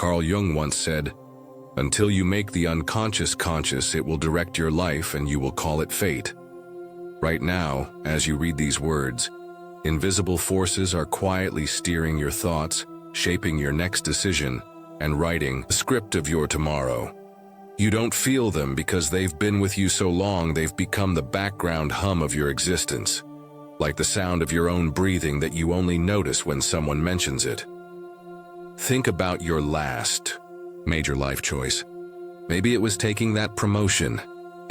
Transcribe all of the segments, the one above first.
Carl Jung once said, "Until you make the unconscious conscious, it will direct your life and you will call it fate." Right now, as you read these words, invisible forces are quietly steering your thoughts, shaping your next decision, and writing the script of your tomorrow. You don't feel them because they've been with you so long they've become the background hum of your existence, like the sound of your own breathing that you only notice when someone mentions it. Think about your last major life choice. Maybe it was taking that promotion,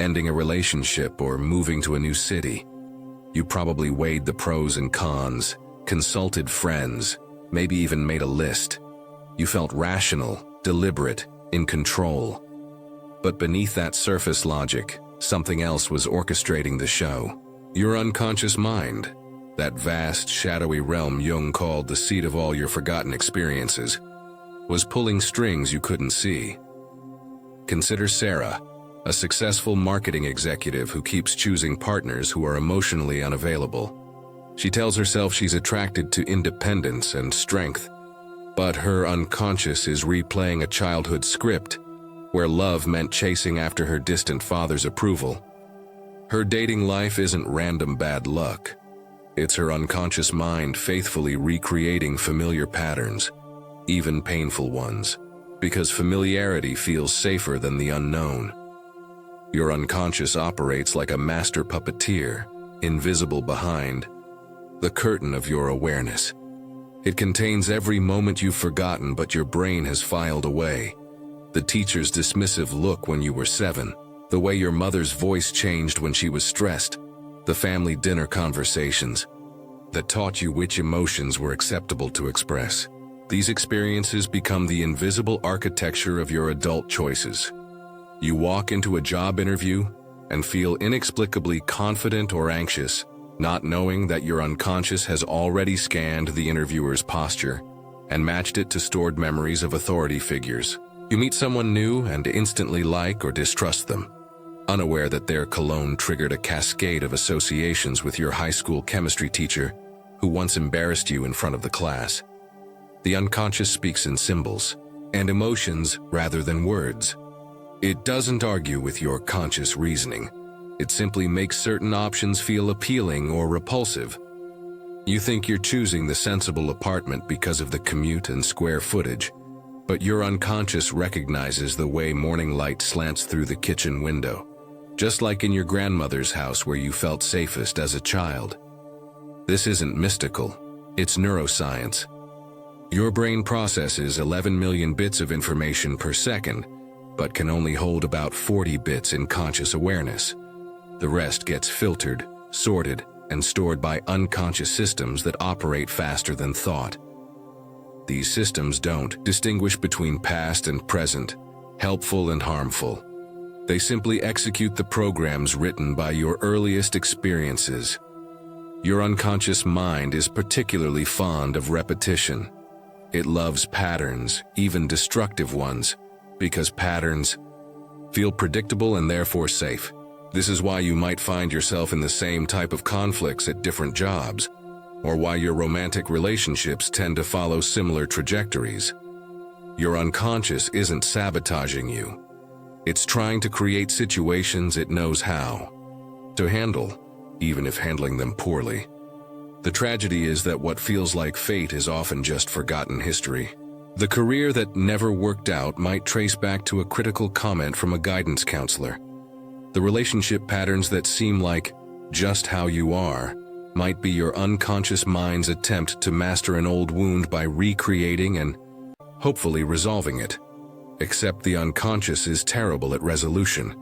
ending a relationship, or moving to a new city. You probably weighed the pros and cons, consulted friends, maybe even made a list. You felt rational, deliberate, in control. But beneath that surface logic, something else was orchestrating the show. Your unconscious mind, that vast, shadowy realm Jung called the seat of all your forgotten experiences, was pulling strings you couldn't see. Consider Sarah, a successful marketing executive who keeps choosing partners who are emotionally unavailable. She tells herself she's attracted to independence and strength, but her unconscious is replaying a childhood script where love meant chasing after her distant father's approval. Her dating life isn't random bad luck. It's her unconscious mind faithfully recreating familiar patterns, even painful ones, because familiarity feels safer than the unknown. Your unconscious operates like a master puppeteer, invisible behind the curtain of your awareness. It contains every moment you've forgotten but your brain has filed away. The teacher's dismissive look when you were 7, the way your mother's voice changed when she was stressed, the family dinner conversations that taught you which emotions were acceptable to express. These experiences become the invisible architecture of your adult choices. You walk into a job interview and feel inexplicably confident or anxious, not knowing that your unconscious has already scanned the interviewer's posture and matched it to stored memories of authority figures. You meet someone new and instantly like or distrust them, unaware that their cologne triggered a cascade of associations with your high school chemistry teacher who once embarrassed you in front of the class. The unconscious speaks in symbols and emotions rather than words. It doesn't argue with your conscious reasoning. It simply makes certain options feel appealing or repulsive. You think you're choosing the sensible apartment because of the commute and square footage, but your unconscious recognizes the way morning light slants through the kitchen window, just like in your grandmother's house where you felt safest as a child. This isn't mystical, it's neuroscience. Your brain processes 11 million bits of information per second, but can only hold about 40 bits in conscious awareness. The rest gets filtered, sorted, and stored by unconscious systems that operate faster than thought. These systems don't distinguish between past and present, helpful and harmful. They simply execute the programs written by your earliest experiences. Your unconscious mind is particularly fond of repetition. It loves patterns, even destructive ones, because patterns feel predictable and therefore safe. This is why you might find yourself in the same type of conflicts at different jobs, or why your romantic relationships tend to follow similar trajectories. Your unconscious isn't sabotaging you. It's trying to create situations it knows how to handle, even if handling them poorly. The tragedy is that what feels like fate is often just forgotten history. The career that never worked out might trace back to a critical comment from a guidance counselor. The relationship patterns that seem like just how you are might be your unconscious mind's attempt to master an old wound by recreating and hopefully resolving it. Except the unconscious is terrible at resolution.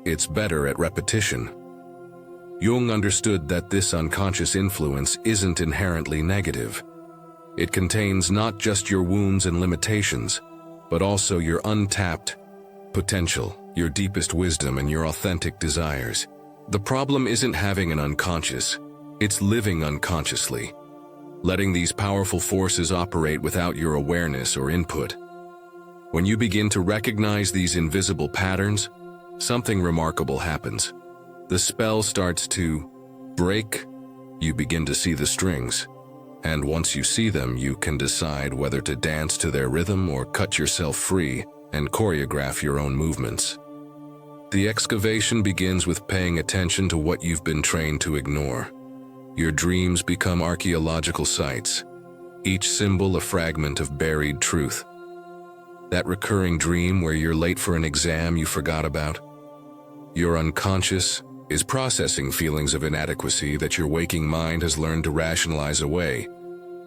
It's better at repetition. Jung understood that this unconscious influence isn't inherently negative. It contains not just your wounds and limitations, but also your untapped potential, your deepest wisdom, and your authentic desires. The problem isn't having an unconscious. It's living unconsciously, letting these powerful forces operate without your awareness or input. When you begin to recognize these invisible patterns, something remarkable happens. The spell starts to break. You begin to see the strings. And once you see them, you can decide whether to dance to their rhythm or cut yourself free and choreograph your own movements. The excavation begins with paying attention to what you've been trained to ignore. Your dreams become archaeological sites, each symbol a fragment of buried truth. That recurring dream where you're late for an exam you forgot about? Your unconscious is processing feelings of inadequacy that your waking mind has learned to rationalize away.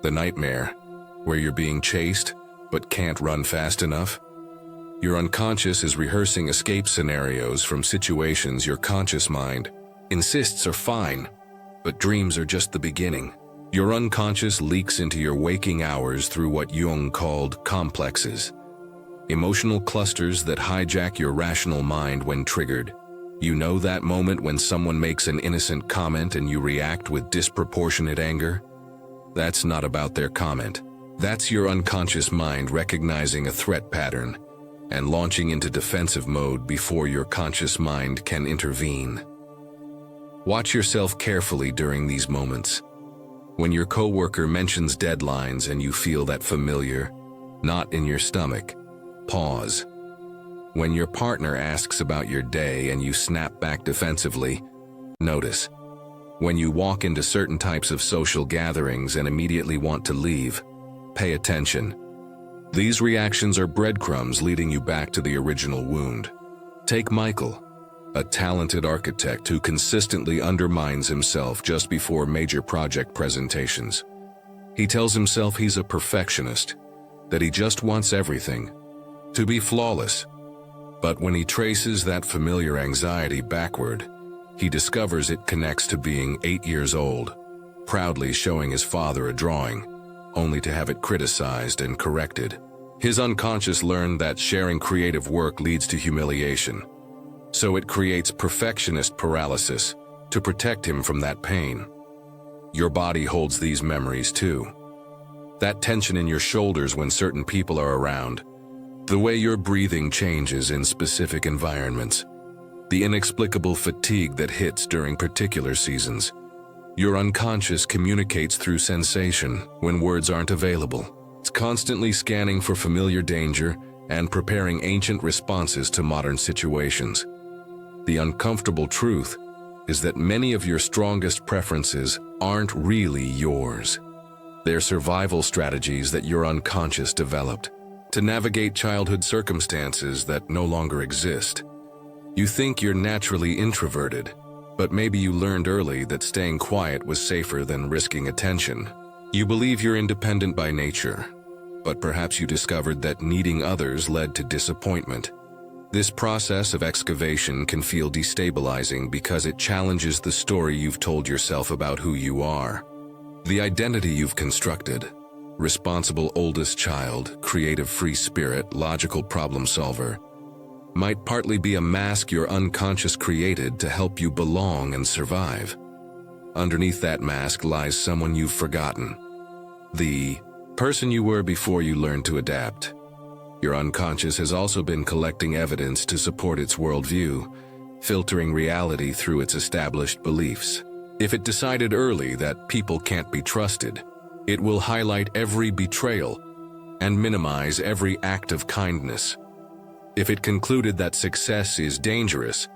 The nightmare, where you're being chased but can't run fast enough. Your unconscious is rehearsing escape scenarios from situations your conscious mind insists are fine, but dreams are just the beginning. Your unconscious leaks into your waking hours through what Jung called complexes, emotional clusters that hijack your rational mind when triggered. You know that moment when someone makes an innocent comment and you react with disproportionate anger? That's not about their comment. That's your unconscious mind recognizing a threat pattern and launching into defensive mode before your conscious mind can intervene. Watch yourself carefully during these moments. When your coworker mentions deadlines and you feel that familiar knot in your stomach, pause. When your partner asks about your day and you snap back defensively, notice. When you walk into certain types of social gatherings and immediately want to leave, pay attention. These reactions are breadcrumbs leading you back to the original wound. Take Michael, a talented architect who consistently undermines himself just before major project presentations. He tells himself he's a perfectionist, that he just wants everything to be flawless. But when he traces that familiar anxiety backward, he discovers it connects to being 8 years old, proudly showing his father a drawing, only to have it criticized and corrected. His unconscious learned that sharing creative work leads to humiliation, so it creates perfectionist paralysis to protect him from that pain. Your body holds these memories too. That tension in your shoulders when certain people are around, the way your breathing changes in specific environments, the inexplicable fatigue that hits during particular seasons. Your unconscious communicates through sensation when words aren't available. It's constantly scanning for familiar danger and preparing ancient responses to modern situations. The uncomfortable truth is that many of your strongest preferences aren't really yours. They're survival strategies that your unconscious developed to navigate childhood circumstances that no longer exist. You think you're naturally introverted, but maybe you learned early that staying quiet was safer than risking attention. You believe you're independent by nature, but perhaps you discovered that needing others led to disappointment. This process of excavation can feel destabilizing because it challenges the story you've told yourself about who you are. The identity you've constructed: responsible oldest child, creative free spirit, logical problem solver, might partly be a mask your unconscious created to help you belong and survive. Underneath that mask lies someone you've forgotten. The person you were before you learned to adapt. Your unconscious has also been collecting evidence to support its worldview, filtering reality through its established beliefs. If it decided early that people can't be trusted, it will highlight every betrayal and minimize every act of kindness. If it concluded that success is dangerous,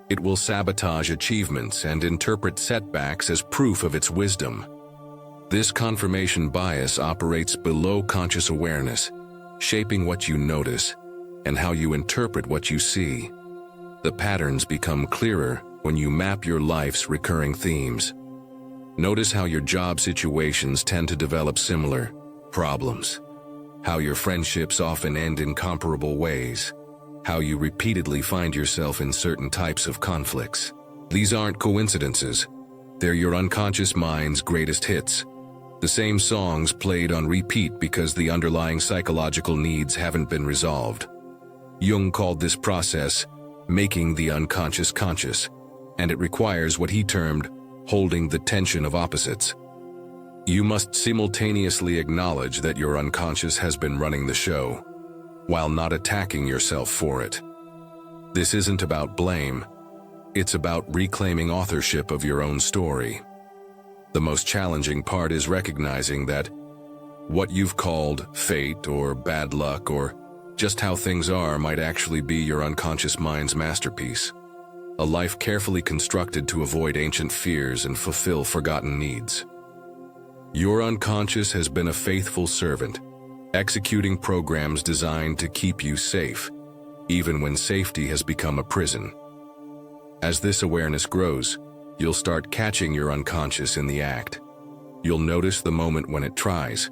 it will sabotage achievements and interpret setbacks as proof of its wisdom. This confirmation bias operates below conscious awareness, shaping what you notice and how you interpret what you see. The patterns become clearer when you map your life's recurring themes. Notice how your job situations tend to develop similar problems, how your friendships often end in comparable ways, how you repeatedly find yourself in certain types of conflicts. These aren't coincidences. They're your unconscious mind's greatest hits. The same songs played on repeat because the underlying psychological needs haven't been resolved. Jung called this process making the unconscious conscious, and it requires what he termed holding the tension of opposites. You must simultaneously acknowledge that your unconscious has been running the show, while not attacking yourself for it. This isn't about blame. It's about reclaiming authorship of your own story. The most challenging part is recognizing that what you've called fate or bad luck or just how things are might actually be your unconscious mind's masterpiece. A life carefully constructed to avoid ancient fears and fulfill forgotten needs. Your unconscious has been a faithful servant, executing programs designed to keep you safe, even when safety has become a prison. As this awareness grows, you'll start catching your unconscious in the act. You'll notice the moment when it tries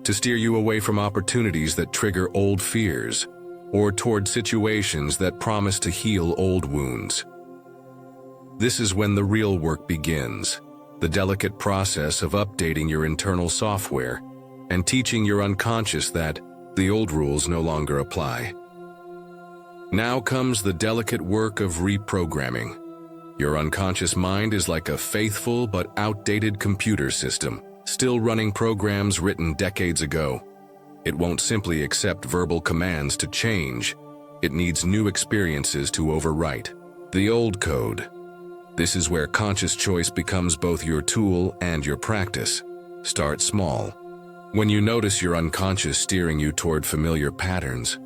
to steer you away from opportunities that trigger old fears, or toward situations that promise to heal old wounds. This is when the real work begins, the delicate process of updating your internal software and teaching your unconscious that the old rules no longer apply. Now comes the delicate work of reprogramming. Your unconscious mind is like a faithful but outdated computer system, still running programs written decades ago. It won't simply accept verbal commands to change. It needs new experiences to overwrite the old code. This is where conscious choice becomes both your tool and your practice. Start small. When you notice your unconscious steering you toward familiar patterns,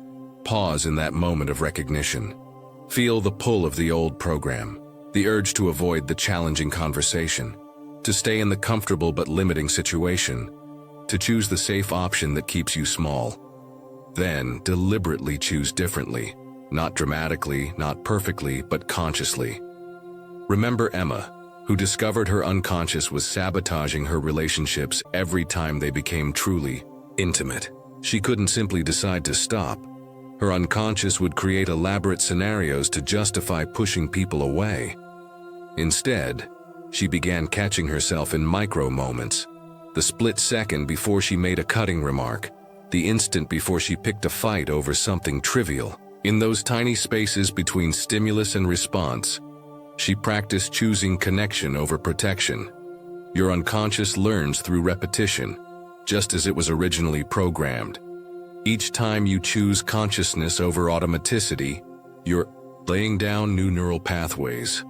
pause in that moment of recognition. Feel the pull of the old program, the urge to avoid the challenging conversation, to stay in the comfortable but limiting situation, to choose the safe option that keeps you small. Then, deliberately choose differently, not dramatically, not perfectly, but consciously. Remember Emma, who discovered her unconscious was sabotaging her relationships every time they became truly intimate. She couldn't simply decide to stop. Her unconscious would create elaborate scenarios to justify pushing people away. Instead, she began catching herself in micro moments, the split second before she made a cutting remark, the instant before she picked a fight over something trivial. In those tiny spaces between stimulus and response, she practiced choosing connection over protection. Your unconscious learns through repetition, just as it was originally programmed. Each time you choose consciousness over automaticity, you're laying down new neural pathways.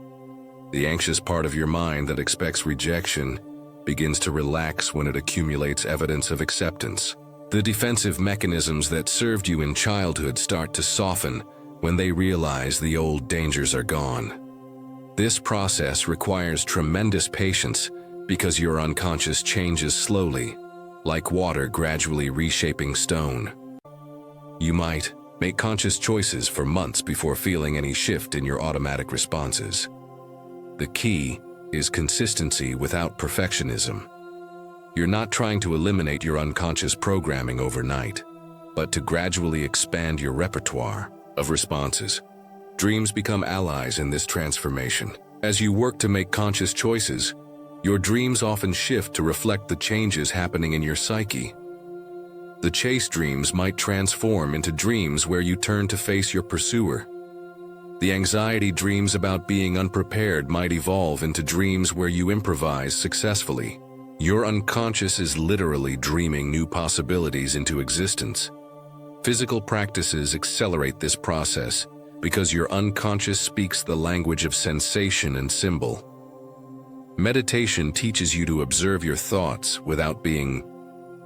The anxious part of your mind that expects rejection begins to relax when it accumulates evidence of acceptance. The defensive mechanisms that served you in childhood start to soften when they realize the old dangers are gone. This process requires tremendous patience because your unconscious changes slowly, like water gradually reshaping stone. You might make conscious choices for months before feeling any shift in your automatic responses. The key is consistency without perfectionism. You're not trying to eliminate your unconscious programming overnight, but to gradually expand your repertoire of responses. Dreams become allies in this transformation. As you work to make conscious choices, your dreams often shift to reflect the changes happening in your psyche. The chase dreams might transform into dreams where you turn to face your pursuer. The anxiety dreams about being unprepared might evolve into dreams where you improvise successfully. Your unconscious is literally dreaming new possibilities into existence. Physical practices accelerate this process because your unconscious speaks the language of sensation and symbol. Meditation teaches you to observe your thoughts without being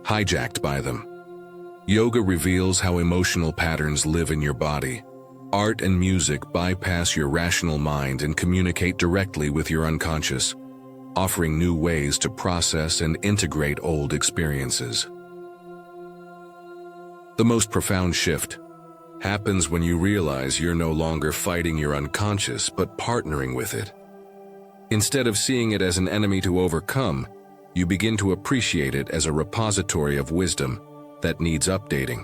hijacked by them. Yoga reveals how emotional patterns live in your body. Art and music bypass your rational mind and communicate directly with your unconscious, offering new ways to process and integrate old experiences. The most profound shift happens when you realize you're no longer fighting your unconscious but partnering with it. Instead of seeing it as an enemy to overcome, you begin to appreciate it as a repository of wisdom that needs updating.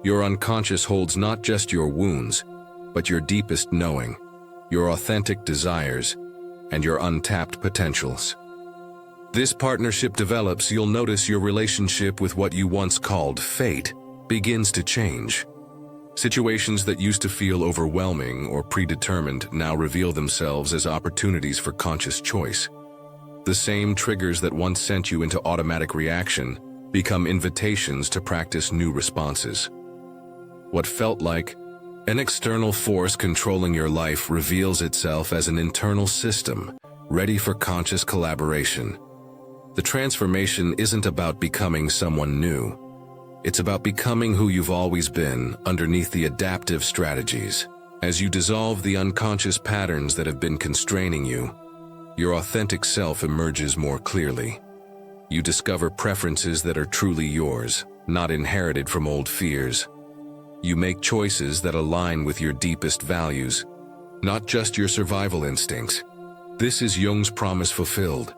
Your unconscious holds not just your wounds, but your deepest knowing, your authentic desires, and your untapped potentials. This partnership develops, you'll notice your relationship with what you once called fate begins to change. Situations that used to feel overwhelming or predetermined now reveal themselves as opportunities for conscious choice. The same triggers that once sent you into automatic reaction become invitations to practice new responses. What felt like an external force controlling your life reveals itself as an internal system, ready for conscious collaboration. The transformation isn't about becoming someone new. It's about becoming who you've always been underneath the adaptive strategies. As you dissolve the unconscious patterns that have been constraining you, your authentic self emerges more clearly. You discover preferences that are truly yours, not inherited from old fears. You make choices that align with your deepest values, not just your survival instincts. This is Jung's promise fulfilled.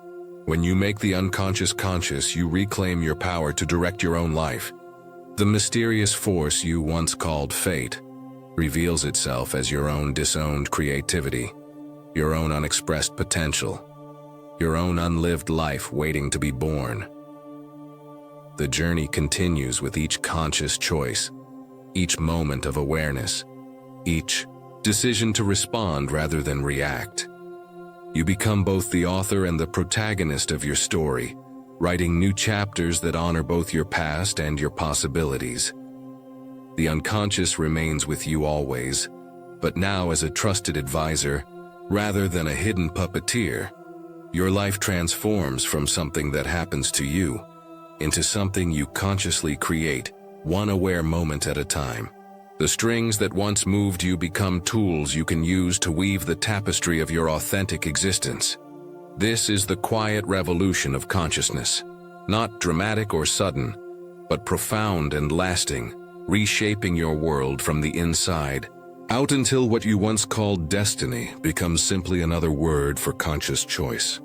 When you make the unconscious conscious, you reclaim your power to direct your own life. The mysterious force you once called fate reveals itself as your own disowned creativity, your own unexpressed potential, your own unlived life waiting to be born. The journey continues with each conscious choice, each moment of awareness, each decision to respond rather than react. You become both the author and the protagonist of your story, writing new chapters that honor both your past and your possibilities. The unconscious remains with you always, but now as a trusted advisor, rather than a hidden puppeteer. Your life transforms from something that happens to you into something you consciously create, one aware moment at a time. The strings that once moved you become tools you can use to weave the tapestry of your authentic existence. This is the quiet revolution of consciousness, not dramatic or sudden, but profound and lasting, reshaping your world from the inside out until what you once called destiny becomes simply another word for conscious choice.